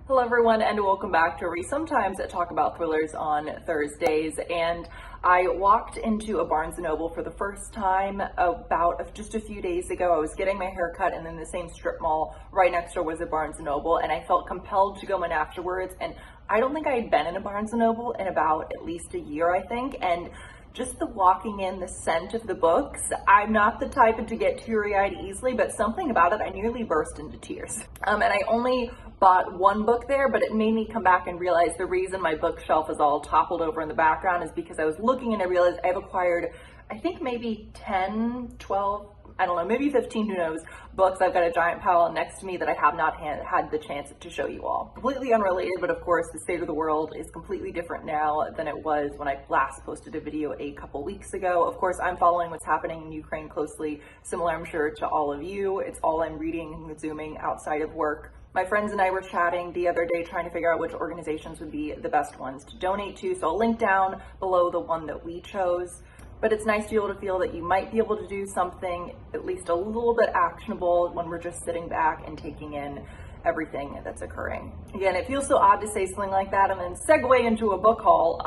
Hello everyone and welcome back to Ruiz. Sometimes I talk about thrillers on Thursdays, and I walked into a Barnes & Noble for the first time about just a few days ago. I was getting my hair cut, and then the same strip mall right next door was a Barnes & Noble, and I felt compelled to go in afterwards. And I don't think I had been in a Barnes & Noble in about at least a year, I think. And just the walking in, the scent of the books, I'm not the type to get teary-eyed easily, but something about it, I nearly burst into tears. And I only bought one book there, but it made me come back and realize the reason my bookshelf is all toppled over in the background is because I was looking and I realized I've acquired, I think maybe 10, 12, I don't know, maybe 15, who knows, books. I've got a giant pile next to me that I have not had the chance to show you all. Completely unrelated, but of course the state of the world is completely different now than it was when I last posted a video a couple weeks ago. Of course, I'm following what's happening in Ukraine closely, similar I'm sure to all of you. It's all I'm reading and consuming outside of work. My friends and I were chatting the other day trying to figure out which organizations would be the best ones to donate to, so I'll link down below the one that we chose. But it's nice to be able to feel that you might be able to do something at least a little bit actionable when we're just sitting back and taking in everything that's occurring. Again, it feels so odd to say something like that and then segue into a book haul,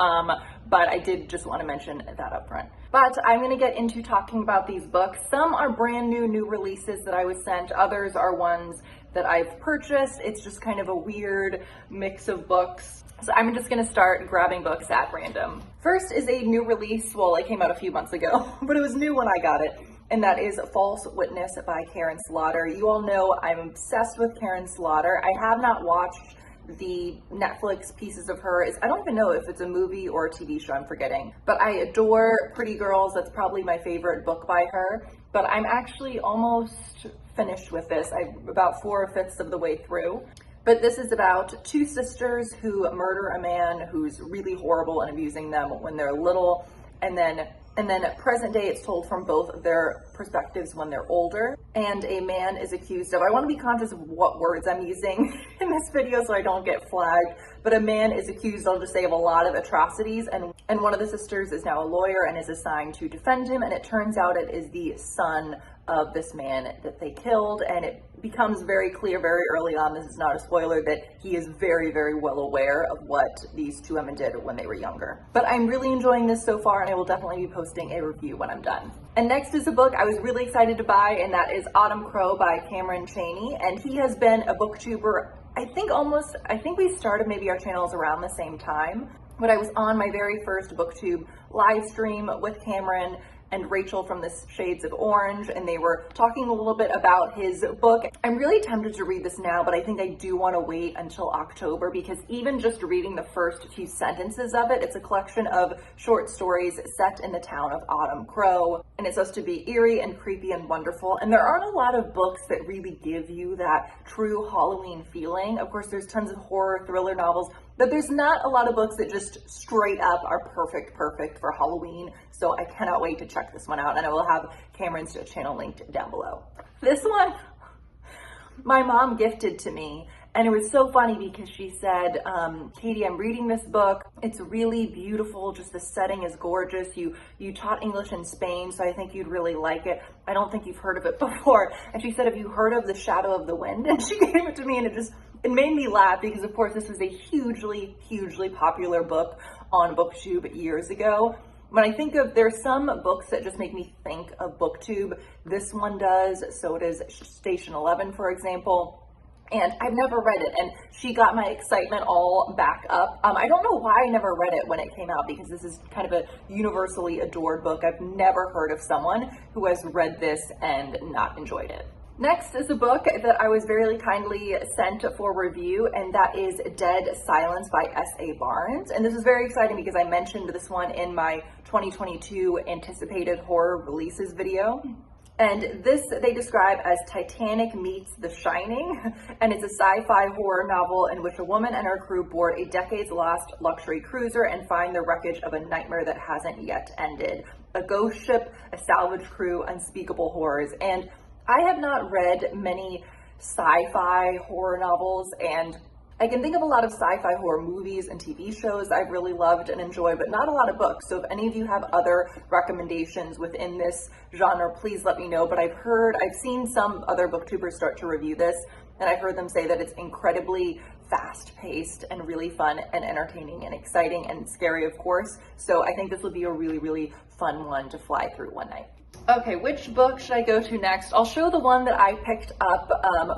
but I did just want to mention that up front. But I'm going to get into talking about these books. Some are brand new releases that I was sent. Others are ones that I've purchased. It's just kind of a weird mix of books. So I'm just going to start grabbing books at random. First is a new release. Well, it came out a few months ago, but it was new when I got it. And that is False Witness by Karin Slaughter. You all know I'm obsessed with Karin Slaughter. I have not watched the Netflix pieces of her. I don't even know if it's a movie or a TV show, I'm forgetting. But I adore Pretty Girls. That's probably my favorite book by her. But I'm actually almost finished with this. I'm about 4/5 of the way through. But this is about two sisters who murder a man who's really horrible and abusing them when they're little, and then at present day it's told from both of their perspectives when they're older. And a man is accused of, I want to be conscious of what words I'm using in this video so I don't get flagged, but a man is accused, I'll just say, of a lot of atrocities, and one of the sisters is now a lawyer and is assigned to defend him, and it turns out it is the son of this man that they killed, and it becomes very clear very early on, this is not a spoiler, that he is very well aware of what these two women did when they were younger. But I'm really enjoying this so far, and I will definitely be posting a review when I'm done. And next is a book I was really excited to buy, and that is Autumn Crow by Cameron Chaney, and he has been a booktuber, I think we started maybe our channels around the same time, but I was on my very first booktube live stream with Cameron and Rachel from the Shades of Orange, and they were talking a little bit about his book. I'm really tempted to read this now, but I think I do want to wait until October, because even just reading the first few sentences of it, it's a collection of short stories set in the town of Autumn Crow, and it's supposed to be eerie and creepy and wonderful. And there aren't a lot of books that really give you that true Halloween feeling. Of course, there's tons of horror thriller novels, but there's not a lot of books that just straight up are perfect for Halloween. So I cannot wait to check this one out, and I will have Cameron's channel linked down below. This one, my mom gifted to me, and it was so funny because she said, Katie, I'm reading this book. It's really beautiful. Just the setting is gorgeous. You taught English in Spain, so I think you'd really like it. I don't think you've heard of it before. And she said, have you heard of The Shadow of the Wind? And she gave it to me, and it made me laugh because, of course, this was a hugely popular book on BookTube years ago. When I think of, there's some books that just make me think of BookTube. This one does, so does Station 11, for example. And I've never read it, and she got my excitement all back up. I don't know why I never read it when it came out, because this is kind of a universally adored book. I've never heard of someone who has read this and not enjoyed it. Next is a book that I was very kindly sent for review, and that is Dead Silence by S.A. Barnes. And this is very exciting because I mentioned this one in my 2022 anticipated horror releases video. And this they describe as Titanic meets The Shining, and it's a sci-fi horror novel in which a woman and her crew board a decades-lost luxury cruiser and find the wreckage of a nightmare that hasn't yet ended. A ghost ship, a salvage crew, unspeakable horrors. And I have not read many sci-fi horror novels, and I can think of a lot of sci-fi horror movies and TV shows I've really loved and enjoyed, but not a lot of books. So if any of you have other recommendations within this genre, please let me know. But I've seen some other booktubers start to review this, and I've heard them say that it's incredibly fast-paced and really fun and entertaining and exciting and scary, of course. So I think this will be a really, really fun one to fly through one night. Okay, which book should I go to next? I'll show the one that I picked up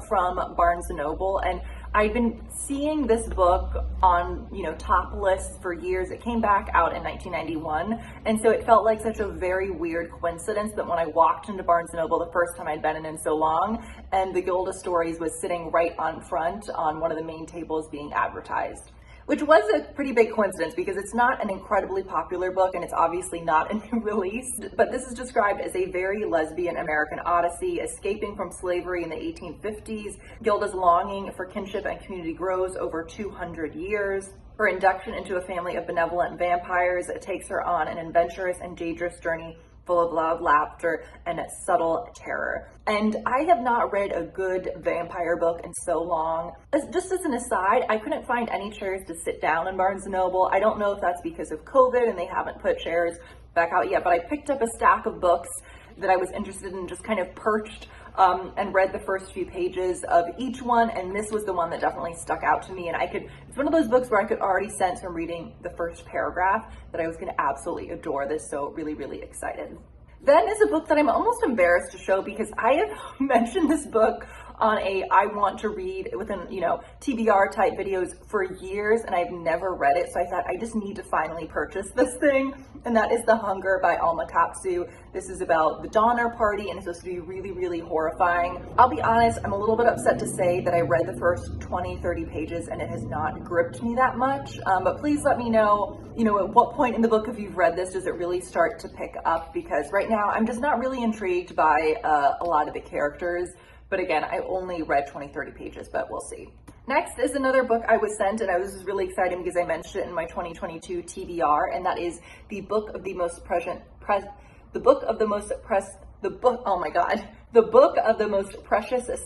from Barnes & Noble, and I've been seeing this book on, top lists for years. It came back out in 1991, and so it felt like such a very weird coincidence that when I walked into Barnes & Noble the first time I'd been in so long, and the Gilda Stories was sitting right on front on one of the main tables being advertised. Which was a pretty big coincidence because it's not an incredibly popular book and it's obviously not a new release, but this is described as a very lesbian American odyssey, escaping from slavery in the 1850s. Gilda's longing for kinship and community grows over 200 years. Her induction into a family of benevolent vampires takes her on an adventurous and dangerous journey full of loud laughter and subtle terror. And I have not read a good vampire book in so long. Just as an aside, I couldn't find any chairs to sit down in Barnes & Noble. I don't know if that's because of COVID and they haven't put chairs back out yet, but I picked up a stack of books that I was interested in, just kind of perched and read the first few pages of each one, and this was the one that definitely stuck out to me. And it's one of those books where I could already sense from reading the first paragraph that I was going to absolutely adore this, so really, really excited. Then is a book that I'm almost embarrassed to show because I have mentioned this book on I want to read within, TBR type videos for years, and I've never read it. So I thought I just need to finally purchase this thing. And that is The Hunger by Alma Katsu. This is about the Donner Party and it's supposed to be really, really horrifying. I'll be honest, I'm a little bit upset to say that I read the first 20, 30 pages and it has not gripped me that much. But please let me know, at what point in the book, if you've read this, does it really start to pick up? Because right now I'm just not really intrigued by a lot of the characters. But again, I only read 20, 30 pages, but we'll see. Next is another book I was sent, and I was really excited because I mentioned it in my 2022 TBR, and that is the book of the most precious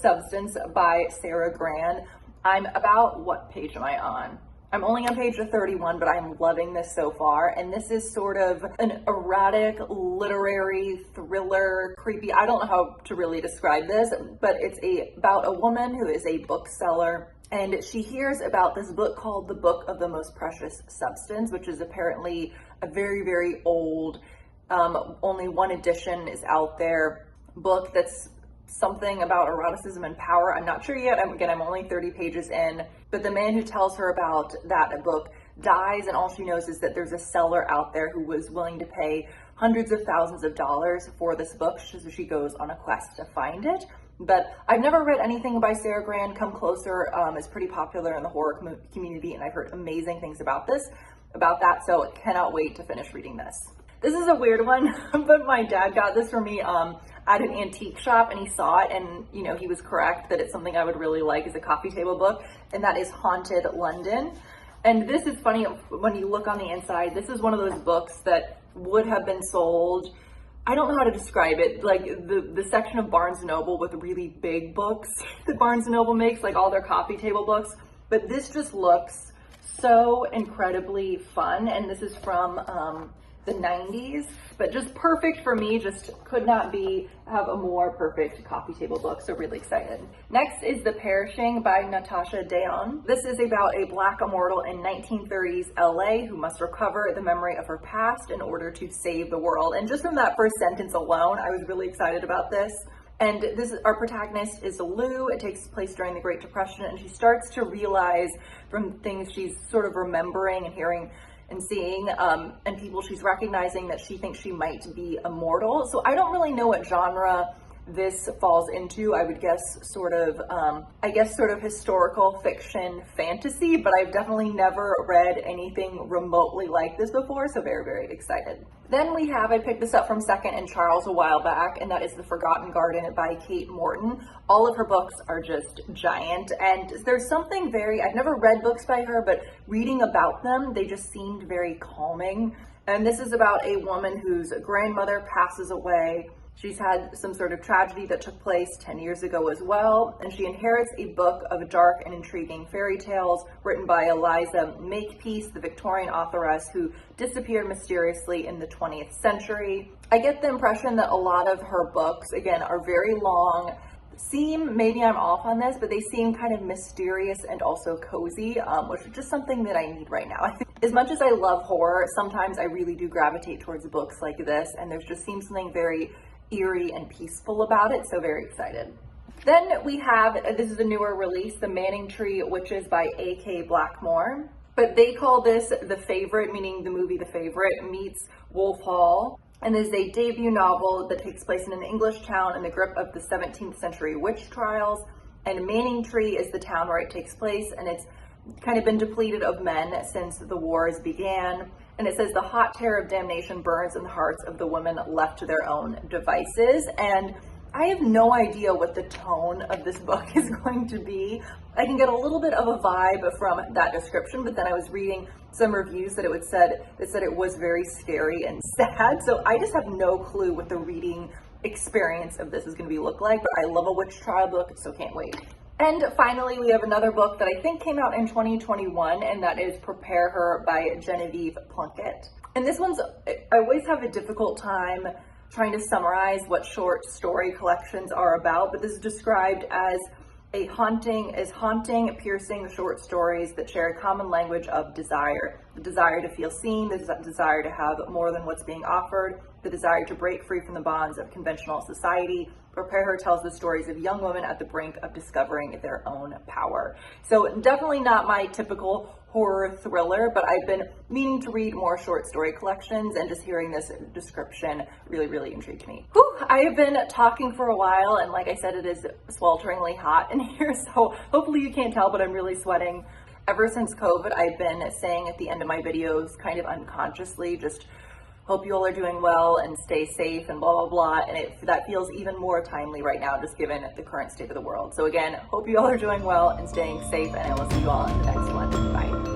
substance by Sara Gran. I'm about, what page am I on? I'm only on page 31, but I'm loving this so far. And this is sort of an erratic, literary, thriller, creepy. I don't know how to really describe this, but it's about a woman who is a bookseller. And she hears about this book called The Book of the Most Precious Substance, which is apparently a very, very old, only one edition is out there, book that's something about eroticism and power. I'm not sure yet. I'm only 30 pages in, but the man who tells her about that book dies, and all she knows is that there's a seller out there who was willing to pay hundreds of thousands of dollars for this book, so she goes on a quest to find it. But I've never read anything by Sara Gran. Come Closer is pretty popular in the horror community, and I've heard amazing things about that, so cannot wait to finish reading this. This is a weird one, but my dad got this for me at an antique shop, and he saw it, and he was correct that it's something I would really like as a coffee table book, and that is Haunted London. And this is funny, when you look on the inside, this is one of those books that would have been sold, I don't know how to describe it, like the section of Barnes & Noble with really big books that Barnes & Noble makes, like all their coffee table books, but this just looks so incredibly fun, and this is from the 90s, but just perfect for me. Just could not have a more perfect coffee table book, so really excited. Next is The Perishing by Natashia Deon. This is about a Black immortal in 1930s LA who must recover the memory of her past in order to save the world. And just from that first sentence alone, I was really excited about this. And our protagonist is Lou. It takes place during the Great Depression, and she starts to realize from things she's sort of remembering and hearing and seeing, and people she's recognizing, that she thinks she might be immortal. So I don't really know what genre this falls into. I would guess sort of historical fiction fantasy, but I've definitely never read anything remotely like this before, so very, very excited. Then I picked this up from Second and Charles a while back, and that is The Forgotten Garden by Kate Morton. All of her books are just giant, and there's something I've never read books by her, but reading about them, they just seemed very calming. And this is about a woman whose grandmother passes away. She's had some sort of tragedy that took place 10 years ago as well, and she inherits a book of dark and intriguing fairy tales written by Eliza Makepeace, the Victorian authoress who disappeared mysteriously in the 20th century. I get the impression that a lot of her books, again, are very long. seem, maybe I'm off on this, but they seem kind of mysterious and also cozy, which is just something that I need right now. I think as much as I love horror, sometimes I really do gravitate towards books like this, and there just seems something very eerie and peaceful about it, so very excited. Then we have, this is a newer release, The Manningtree Witches by A.K. Blakemore. But they call this The Favorite, meaning the movie The Favorite meets Wolf Hall. And this is a debut novel that takes place in an English town in the grip of the 17th century witch trials. And Manningtree is the town where it takes place, and it's kind of been depleted of men since the wars began. And it says the hot terror of damnation burns in the hearts of the women left to their own devices. And I have no idea what the tone of this book is going to be. I can get a little bit of a vibe from that description, but then I was reading some reviews that said it was very scary and sad. So I just have no clue what the reading experience of this is going to look like, but I love a witch trial book, so can't wait. And finally, we have another book that I think came out in 2021, and that is Prepare Her by Genevieve Plunkett. And this one's, I always have a difficult time trying to summarize what short story collections are about, but this is described as haunting, piercing short stories that share a common language of desire. The desire to feel seen, the desire to have more than what's being offered, the desire to break free from the bonds of conventional society. Prepare Her tells the stories of young women at the brink of discovering their own power. So definitely not my typical horror thriller, but I've been meaning to read more short story collections, and just hearing this description really intrigued me. Whew, I have been talking for a while, and like I said, it is swelteringly hot in here, so hopefully you can't tell, but I'm really sweating. Ever since COVID, I've been saying at the end of my videos, kind of unconsciously, just hope you all are doing well and stay safe and blah, blah, blah. And that feels even more timely right now, just given the current state of the world. So again, hope you all are doing well and staying safe, and I will see you all in the next one. Bye.